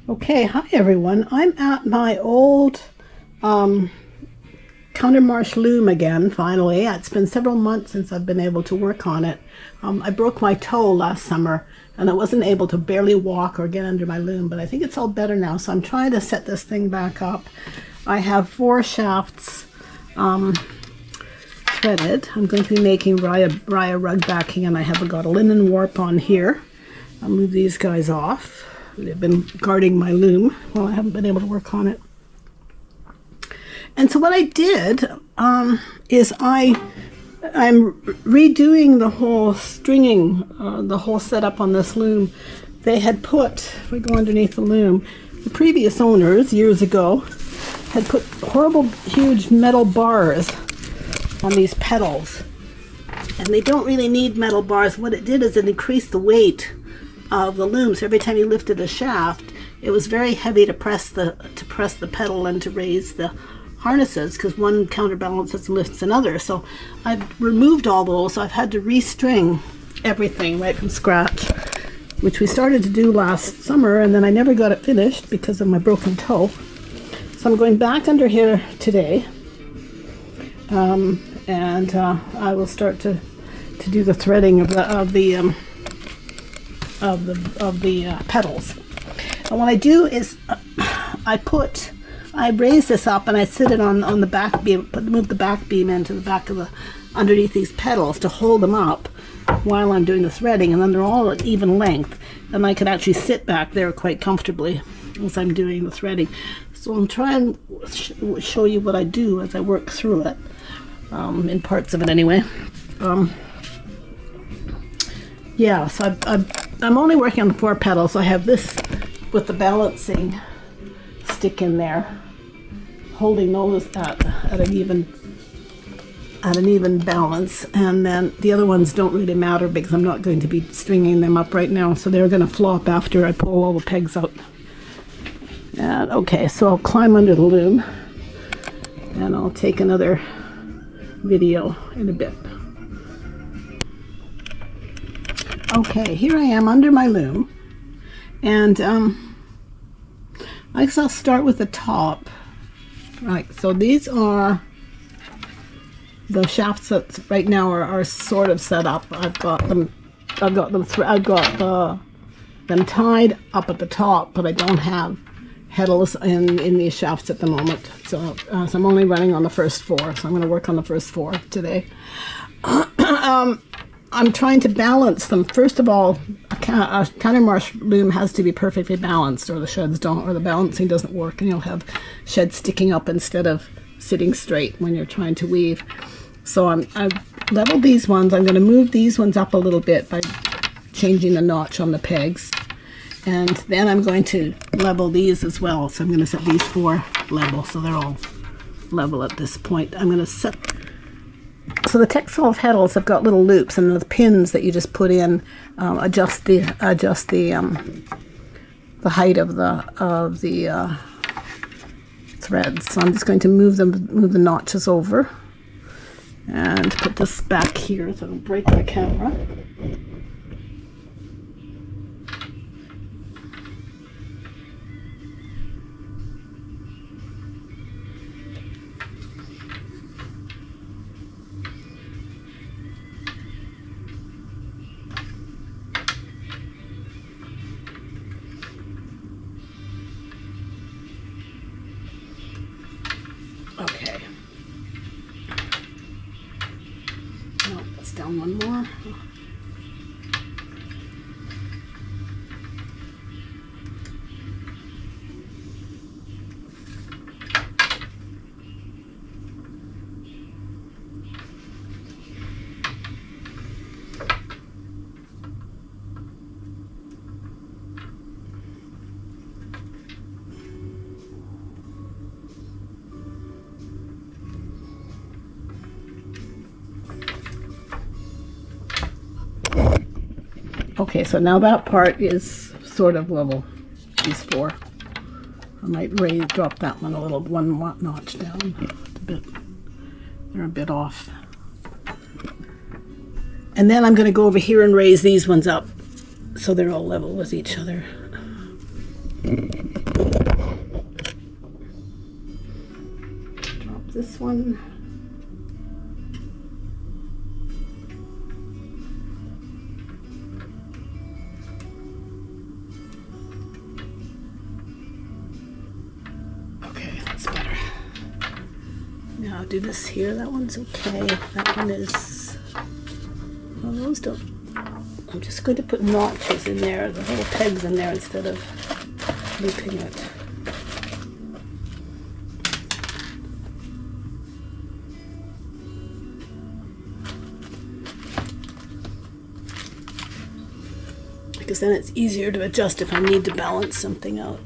Okay, hi everyone. I'm at my old Countermarche Loom again, finally. It's been several months since I've been able to work on it. I broke my toe last summer and I wasn't able to barely walk or get under my loom, but I think it's all better now, so I'm trying to set this thing back up. I have 4 shafts threaded. I'm going to be making Raya rug backing, and I have got a linen warp on here. I'll move these guys off. They've been guarding my loom while I haven't been able to work on it. And so what I did is I'm redoing the whole stringing, the whole setup on this loom. They had put, if we go underneath the loom, the previous owners years ago had put horrible huge metal bars on these pedals. And they don't really need metal bars. What it did is it increased the weight of the loom, so every time you lifted a shaft, it was very heavy to press the pedal and to raise the harnesses, because one counterbalances and lifts another. So I've removed all those, so I've had to restring everything right from scratch, which we started to do last summer, and then I never got it finished because of my broken toe. So I'm going back under here today, and I will start to do the threading of the pedals. And what I do is I raise this up and I sit it on the back beam, move the back beam into the back of underneath these pedals to hold them up while I'm doing the threading, and then they're all at even length, and I can actually sit back there quite comfortably as I'm doing the threading. So I'm trying to show you what I do as I work through it, in parts of it anyway. Yeah, so I'm only working on the 4 pedals. So I have this with the balancing stick in there, holding those at an even balance, and then the other ones don't really matter because I'm not going to be stringing them up right now, so they're going to flop after I pull all the pegs out. And okay, so I'll climb under the loom and I'll take another video in a bit. Okay, here I am under my loom, and I guess I'll start with the top. Right, so these are the shafts that right now are sort of set up. I've got them tied up at the top, but I don't have heddles in these shafts at the moment. So, so I'm only running on the first 4. So I'm going to work on the first 4 today. I'm trying to balance them. First of all, a Countermarche loom has to be perfectly balanced, or the sheds don't, or the balancing doesn't work, and you'll have sheds sticking up instead of sitting straight when you're trying to weave. So I've leveled these ones. I'm going to move these ones up a little bit by changing the notch on the pegs, and then I'm going to level these as well. So I'm going to set these 4 level, so they're all level at this point. I'm going to set. So the Texsolv heddles have got little loops, and the pins that you just put in adjust the height of the threads. So I'm just going to move the notches over and put this back here so it'll break the camera. Okay. No, let's down one more. Okay, so now that part is sort of level, these 4. I might drop that one one notch down a bit. They're a bit off. And then I'm going to go over here and raise these ones up so they're all level with each other. this one. Okay, that's better. Now I'll do this here. That one's okay. That one is, well, those don't. I'm just going to put notches in there, the little pegs in there instead of looping it. Because then it's easier to adjust if I need to balance something out.